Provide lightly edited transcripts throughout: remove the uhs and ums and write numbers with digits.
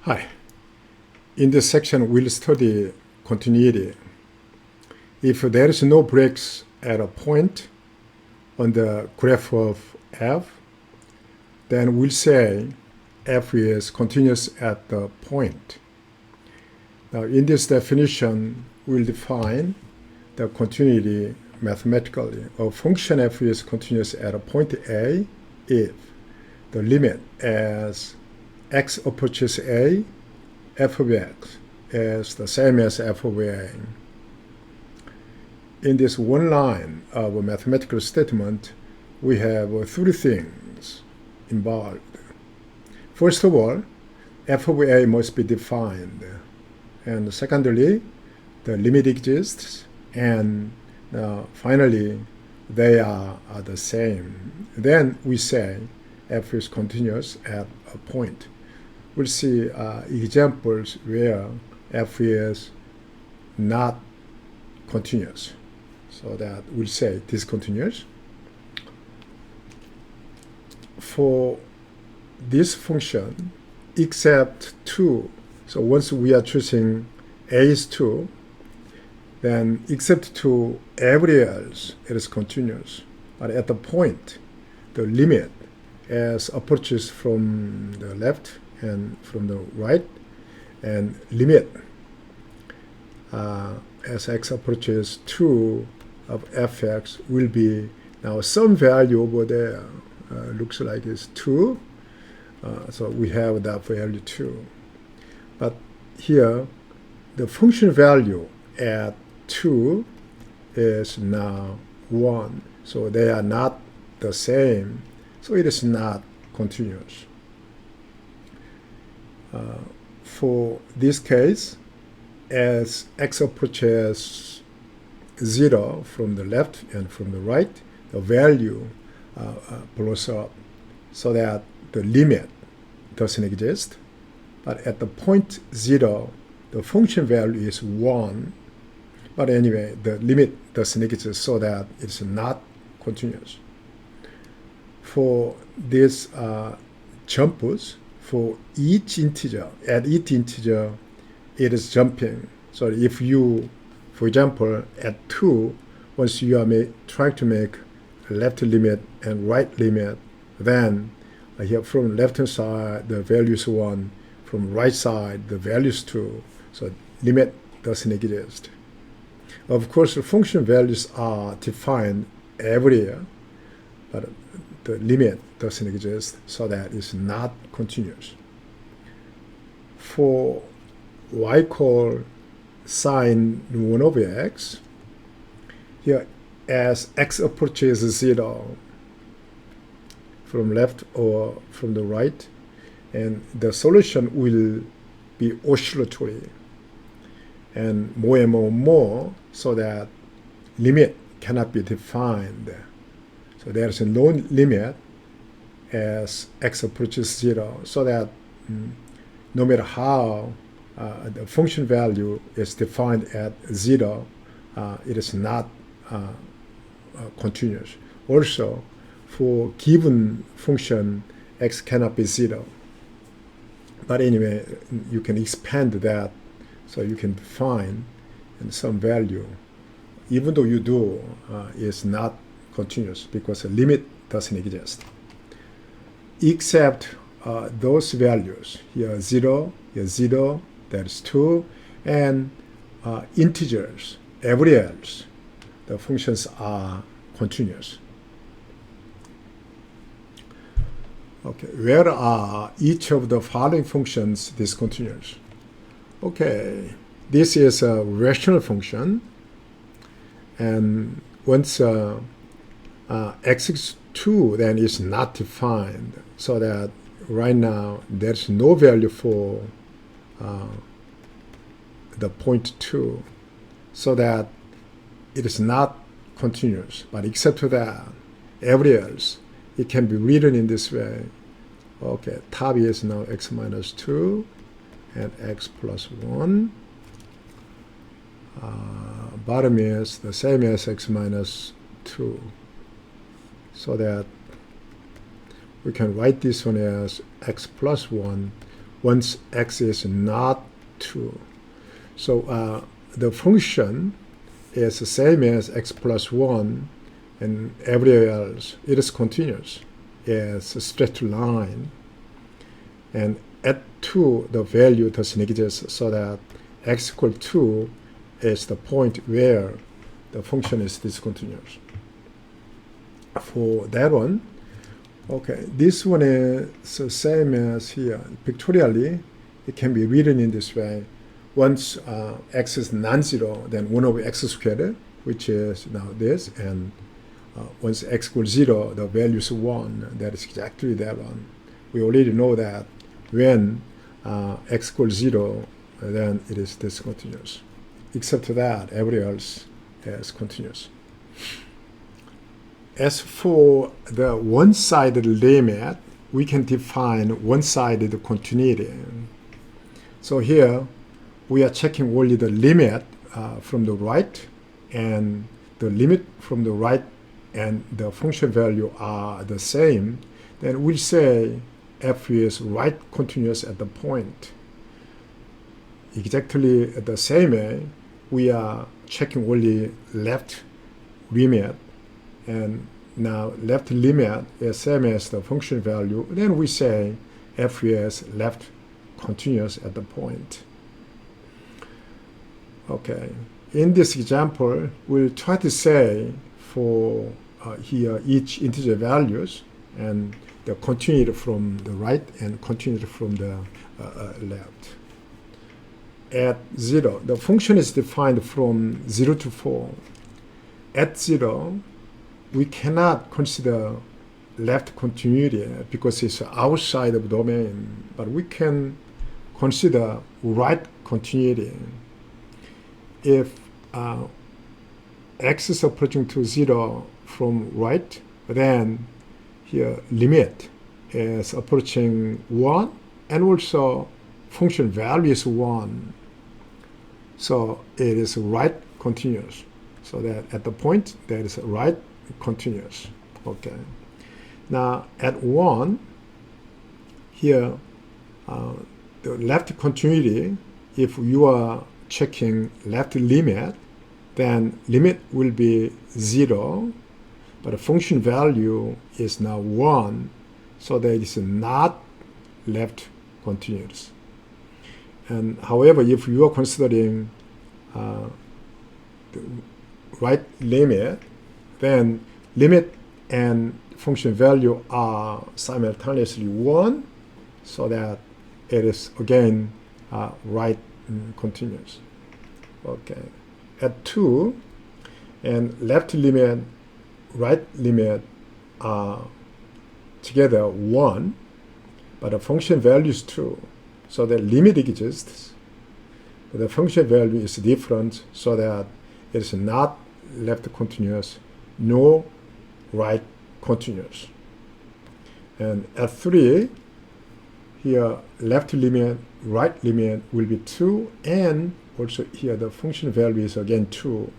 Hi. In this section, we'll study continuity. If there is no breaks at a point on the graph of f, then we'll say f is continuous at the point. Now, in this definition, we'll define the continuity mathematically. A function f is continuous at a point a if the limit as x approaches a, f of x is the same as f of a. In this one line of a mathematical statement, we have three things involved. First of all, f of a must be defined. And secondly, the limit exists. And finally, they are the same. Then we say f is continuous at a point. We'll see examples where f is not continuous. So that we'll say discontinuous. For this function, except 2, so once we are choosing a is 2, then except 2, every else it is continuous. But at the point, the limit as approaches from the left and from the right, and limit as x approaches 2 of fx will be now some value over there. Looks like it's 2. So we have that value 2. But here, the function value at 2 is now 1. So they are not the same. So it is not continuous. For this case, as x approaches 0 from the left and from the right, the value blows up so that the limit doesn't exist. But at the point 0, the function value is 1. But anyway, the limit doesn't exist so that it's not continuous. For these jumps, for each integer, at each integer, it is jumping. So if you, for example, at 2, once you are trying to make left limit and right limit, then here from left hand side, the value is 1. From right side, the value is 2. So limit doesn't exist. Of course, the function values are defined everywhere, but the limit doesn't exist, so that is not continuous. For y equal sine 1 over x, here as x approaches 0 from left or from the right, and the solution will be oscillatory and more, so that limit cannot be defined. So there is no limit as x approaches 0, so that no matter how the function value is defined at 0, it is not continuous. Also, for given function, x cannot be 0. But anyway, you can expand that, so you can define some value, even though you do, is not continuous because the limit doesn't exist. Except those values, here 0, here 0, that is 2, and integers, every else, the functions are continuous. Okay, where are each of the following functions discontinuous? Okay, this is a rational function, and once x is 2, then it's not defined, so that right now there's no value for the point 2, so that it is not continuous. But except for that, every else, it can be written in this way. Okay, top is now x minus 2 and x plus 1. Bottom is the same as x minus 2. So that we can write this one as x plus 1, once x is not 2. So the function is the same as x plus 1, and everywhere else it is continuous. It's a straight line. And at 2, the value doesn't exist, so that x equal 2 is the point where the function is discontinuous. For that one, okay, this one is the same as here. Pictorially, it can be written in this way. Once x is non-zero, then 1 over x squared, which is now this, and once x equals 0, the value is 1. That is exactly that one. We already know that when x equals 0, then it is discontinuous. Except that, everything else is continuous. As for the one-sided limit, we can define one-sided continuity. So here, we are checking only the limit from the right, and the limit from the right and the function value are the same. Then we say f is right continuous at the point. Exactly the same way, we are checking only left limit, and now left limit is same as the function value. Then we say f is left continuous at the point. Okay, in this example, we'll try to say for here each integer values and the continuity from the right and continuity from the left. At 0, the function is defined from 0 to 4. At 0, we cannot consider left continuity because it's outside of domain, but we can consider right continuity. If x is approaching to 0 from right, then here limit is approaching 1, and also function value is 1. So it is right continuous. So that at the point, that is right continuous. Okay. Now at 1, here the left continuity, if you are checking left limit, then limit will be 0, but the function value is now 1, so that it is not left continuous. And however, if you are considering the right limit, then limit and function value are simultaneously 1, so that it is again right continuous. Okay. At 2, and left limit, right limit are together 1, but the function value is 2. So the limit exists, but the function value is different, so that it is not left continuous, nor right continuous. And at 3, here left limit, right limit will be 2, and also here the function value is again 2,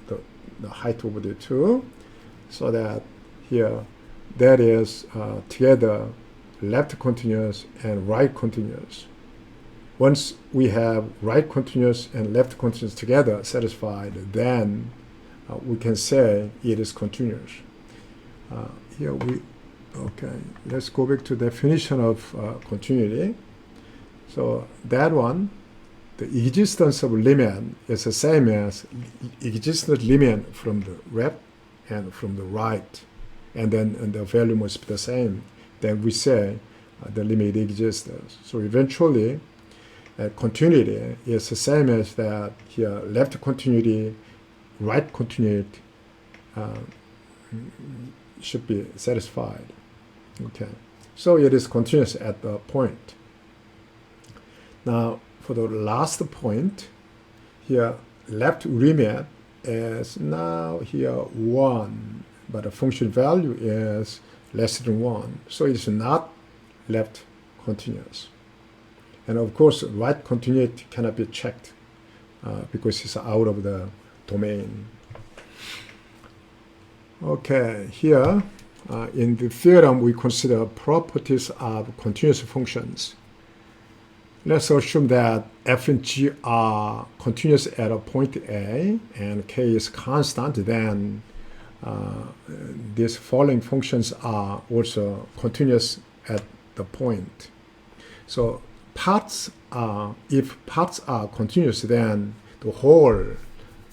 the height over the 2, so that here that is together left continuous and right continuous. Once we have right continuous and left continuous together satisfied, then we can say it is continuous. Okay, let's go back to the definition of continuity. So that one, the existence of limit is the same as existence limit from the left and from the right, and then the value must be the same. Then we say the limit exists. So eventually, continuity is the same as that here left continuity, right continuity should be satisfied. Okay, so it is continuous at the point. Now for the last point, here left limit is now here 1, but the function value is less than 1, so it's not left continuous. And of course, right continuity cannot be checked because it's out of the domain. Okay, here in the theorem, we consider properties of continuous functions. Let's assume that f and g are continuous at a point A and k is constant, then these following functions are also continuous at the point. So if parts are continuous, then the whole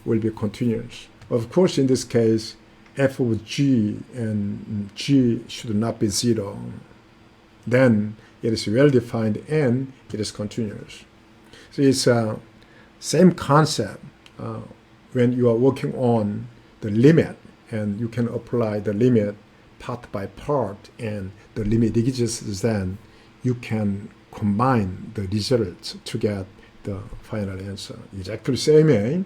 will be continuous. Of course, in this case, f of g and g should not be 0. Then it is well defined and it is continuous. So it's the same concept when you are working on the limit, and you can apply the limit part by part, and the limit exists, then you can combine the results to get the final answer. Exactly the same way,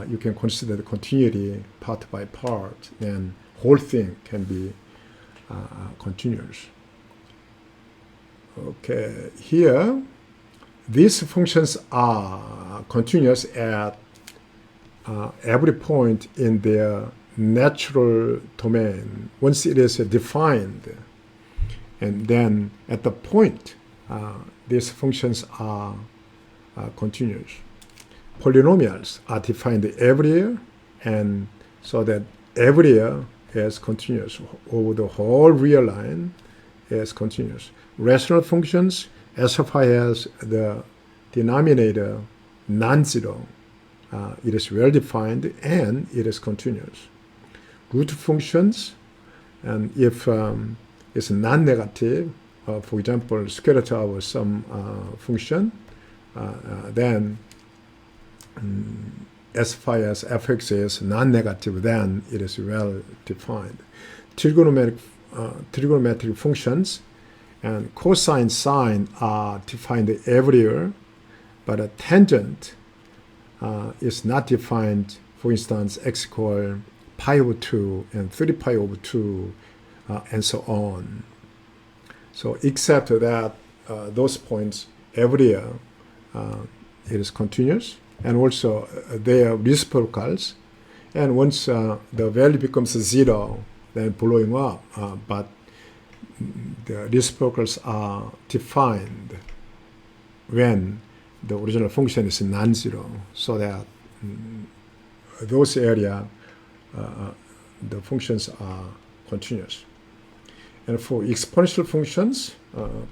you can consider the continuity part by part, then whole thing can be continuous. Okay, here, these functions are continuous at every point in their natural domain once it is defined. And then at the point, these functions are continuous. Polynomials are defined everywhere, and so that everywhere is continuous over the whole real line is continuous. Rational functions, as far as the denominator non-zero, it is well defined and it is continuous. Root functions, and if it's non-negative, for example, square root of some function, then as far as fx is non-negative, then it is well defined. Trigonometric functions and cosine, sine are defined everywhere, but a tangent is not defined. For instance, x equal pi over 2 and 30 pi over 2 and so on. So except that those points everywhere it is continuous, and also they are reciprocals, and once the value becomes 0, then blowing up, but the reciprocals are defined when the original function is non-zero, so that those area the functions are continuous. And for exponential functions,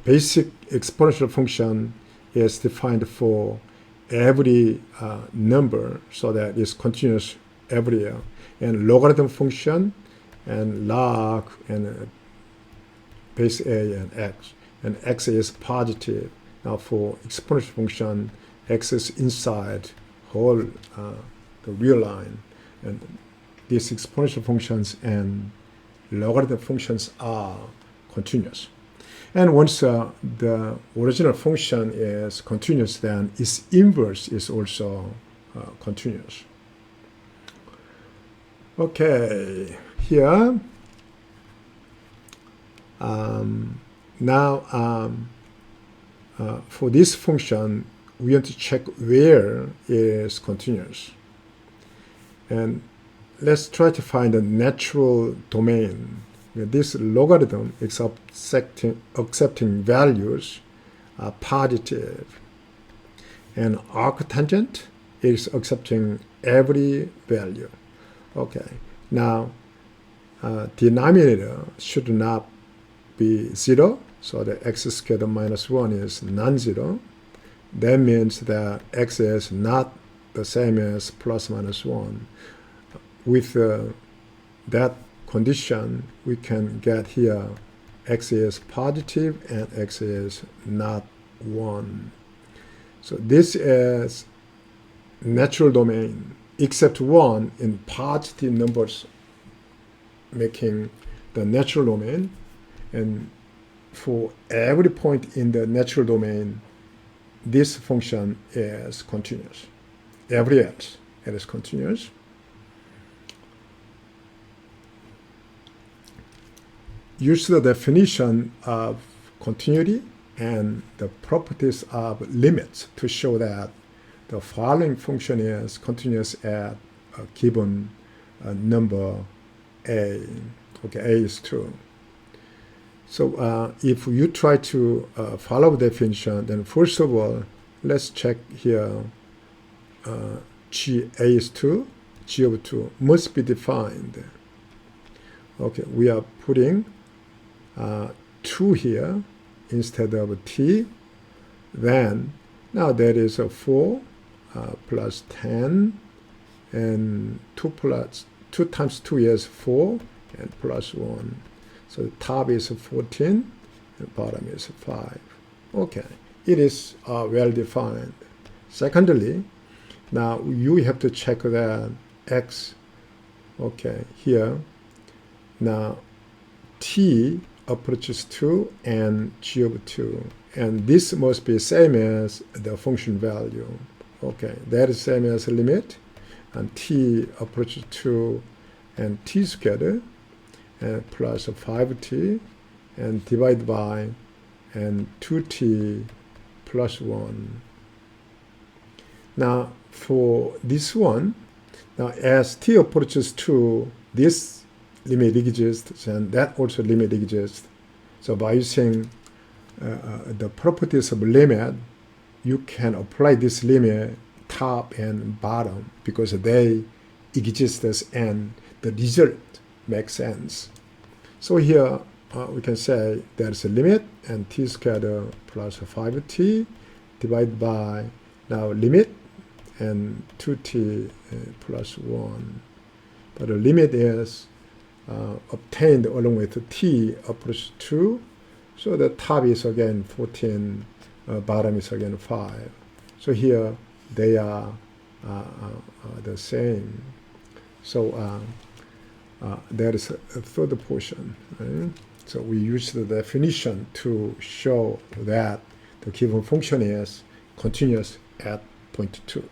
basic exponential function is defined for every number, so that it's continuous everywhere. And logarithm function and log and base a and x is positive. Now for exponential function, x is inside whole the real line, and these exponential functions and logarithm functions are continuous. And once the original function is continuous, then its inverse is also continuous. Okay, here now for this function, we want to check where it is continuous. And let's try to find a natural domain where this logarithm is accepting values are positive, and arctangent is accepting every value. Okay, now denominator should not be 0, so the x squared minus 1 is non-zero. That means that x is not the same as plus minus 1. With that condition, we can get here x is positive and x is not 1. So this is natural domain, except 1 in positive numbers, making the natural domain. And for every point in the natural domain, this function is continuous. Every else, it is continuous. Use the definition of continuity and the properties of limits to show that the following function is continuous at a given number a. Okay, a is 2. So if you try to follow the definition, then first of all, let's check here. G A is 2, G of 2 must be defined. Okay, we are putting 2 here instead of T. Then, now that is a 4 plus 10, and 2 times 2 is 4, and plus 1. So the top is 14, and bottom is 5. Okay, it is well defined. Secondly, now you have to check that X, okay, here. Now T approaches 2 and G of 2. And this must be same as the function value. Okay, that is same as limit. And T approaches 2 and T squared, and plus 5T, and divide by, and 2T plus 1. Now, for this one, now as T approaches 2, this limit exists, and that also limit exists. So by using the properties of limit, you can apply this limit top and bottom because they exist and the result makes sense. So here we can say there's a limit and T squared plus 5T divided by now limit and 2T plus 1. But the limit is obtained along with T approach 2. So the top is again 14, bottom is again 5. So here they are the same. So there is a third portion. Right? So we use the definition to show that the given function is continuous at point 2.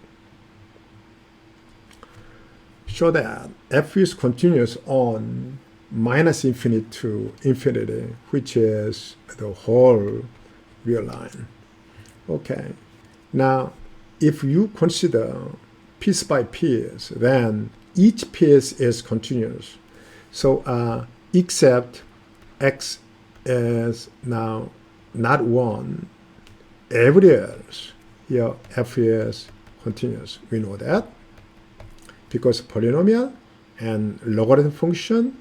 Show that f is continuous on minus infinity to infinity, which is the whole real line. Okay. Now, if you consider piece by piece, then each piece is continuous. So except x is now not 1, everywhere else here f is continuous. We know that because polynomial and logarithm function,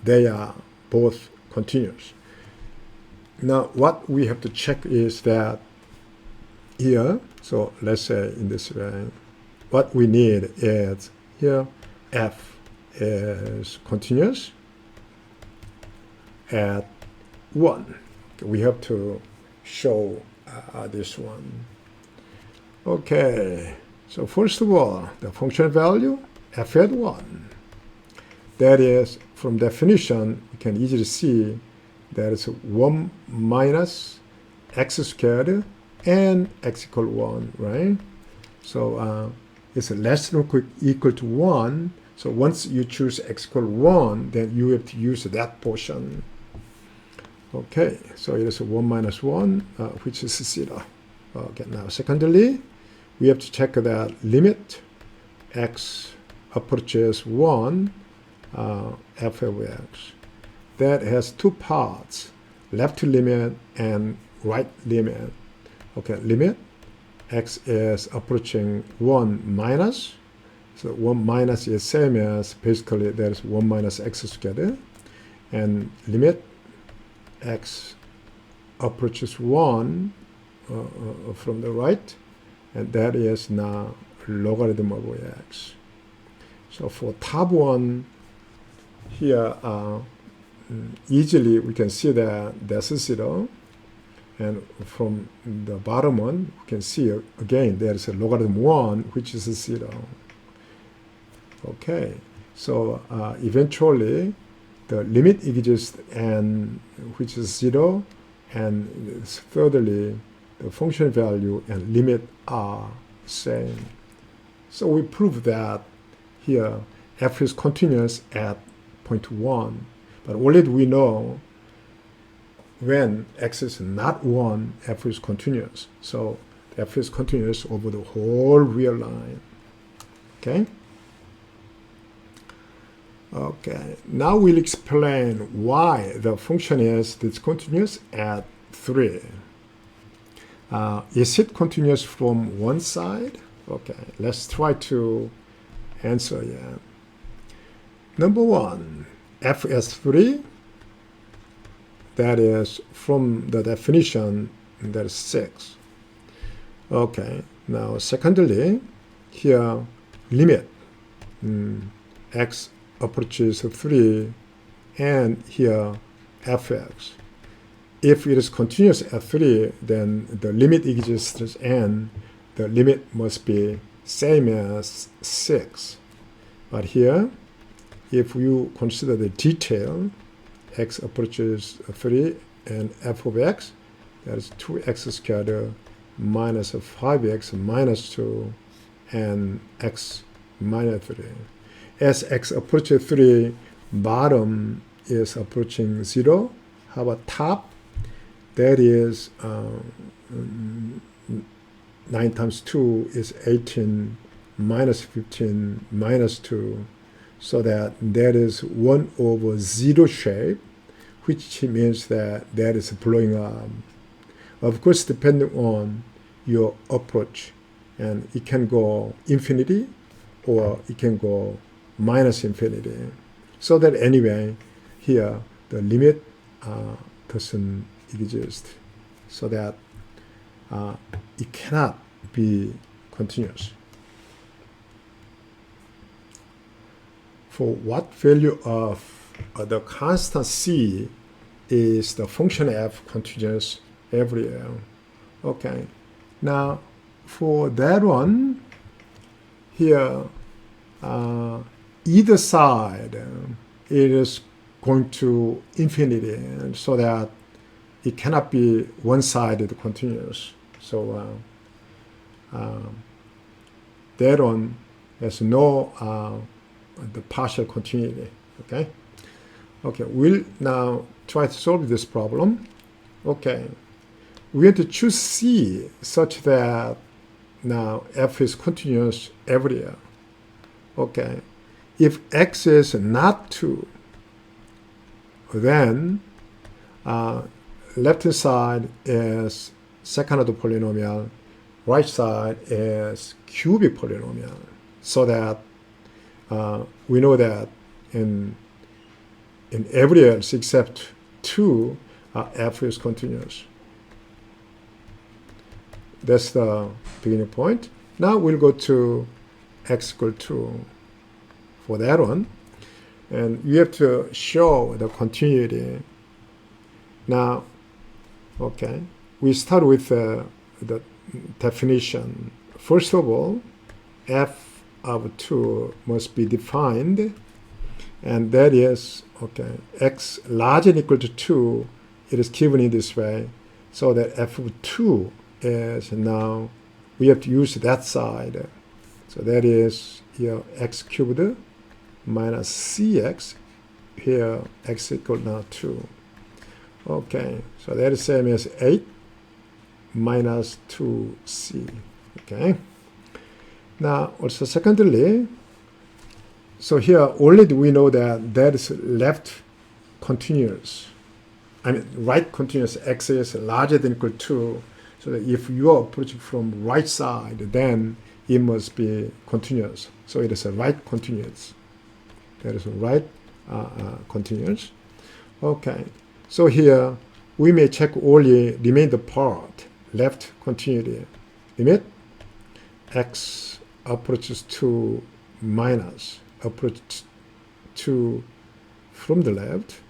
they are both continuous. Now what we have to check is that here, so let's say in this way, what we need is here f is continuous at 1. We have to show this one. Okay, so first of all, the function value f at 1. That is, from definition, we can easily see that it's 1 minus x squared and x equal 1, right? So it's less than or equal to 1. So once you choose x equal 1, then you have to use that portion. Okay, so it is 1 minus 1, which is 0. Okay, now secondly, we have to check that limit x approaches 1, f of x. That has two parts, left limit and right limit. Okay, limit x is approaching 1 minus. So 1 minus is same as basically there's 1 minus x squared. And limit x approaches 1 from the right, and that is now logarithm of x. So for top one here, easily we can see that that's 0. And from the bottom one, we can see again there's a logarithm 1, which is 0. Okay, so eventually the limit exists, and which is 0, and thirdly the function value and limit are same. So we prove that here f is continuous at point 1, but already we know when x is not 1, f is continuous. So f is continuous over the whole real line. Okay. Okay, now we'll explain why the function is discontinuous at 3. Is it continuous from one side? Okay, let's try to answer. Yeah. Number 1, f is 3. That is, from the definition, that is 6. Okay, now secondly, here limit x approaches 3, and here fx. If it is continuous at 3, then the limit exists and the limit must be same as 6. But here, if you consider the detail, x approaches 3 and f of x, that is 2x squared minus 5x minus 2 and x minus 3. As x approaches 3, bottom is approaching 0. How about top? That is 9 times 2 is 18 minus 15 minus 2. So that is 1 over 0 shape, which means that is blowing up. Of course, depending on your approach, and it can go infinity or it can go minus infinity. So that anyway, here the limit doesn't exist. So that it cannot be continuous. For what value of the constant c is the function f continuous everywhere? Okay, now for that one, here either side it is going to infinity, and so that it cannot be one-sided continuous. So that one has no the partial continuity. Okay, we'll now try to solve this problem. Okay, we have to choose c such that now f is continuous everywhere. Okay, if x is not 2, then left hand side is second order polynomial, right side is cubic polynomial, so that we know that in every else except 2, f is continuous. That's the beginning point. Now we'll go to x equal to for that one, and you have to show the continuity. Now, okay, we start with the definition. First of all, f of 2 must be defined, and that is, okay, x larger than or equal to 2, it is given in this way, so that f of 2 is now, we have to use that side. So that is here x cubed minus cx, here x equal now 2. Okay, so that is same as 8 minus 2c. Okay. Now, also secondly, so here already we know that is left continuous. I mean, right continuous, x is larger than or equal to, so that if you are approaching from right side, then it must be continuous. So it is a right continuous. That is a right continuous. Okay, so here we may check only remainder part, left continuity. Limit x approaches to minus approach to from the left,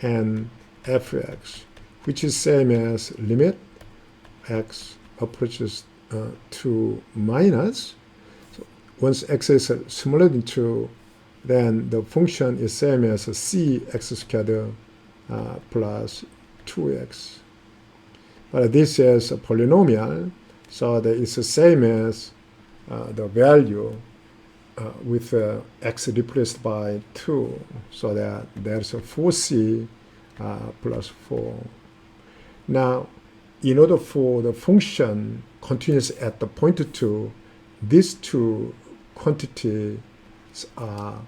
and fx, which is same as limit x approaches to minus. So once x is smaller than 2, then the function is same as c x squared plus 2x. But this is a polynomial, so that it's the same as the value with x replaced by 2, so that there's a 4c plus 4. Now, in order for the function continuous at the point 2, these two quantities are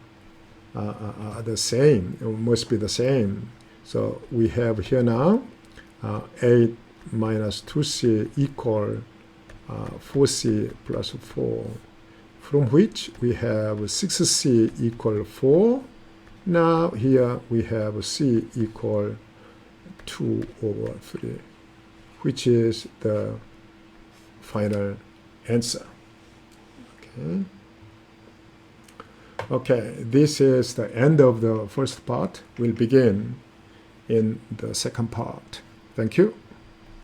the same, it must be the same. So we have here now 8 minus 2c equal 4c plus 4, from which we have 6c equal 4. Now here we have c equal 2 over 3, which is the final answer. Okay, this is the end of the first part. We'll begin in the second part. Thank you.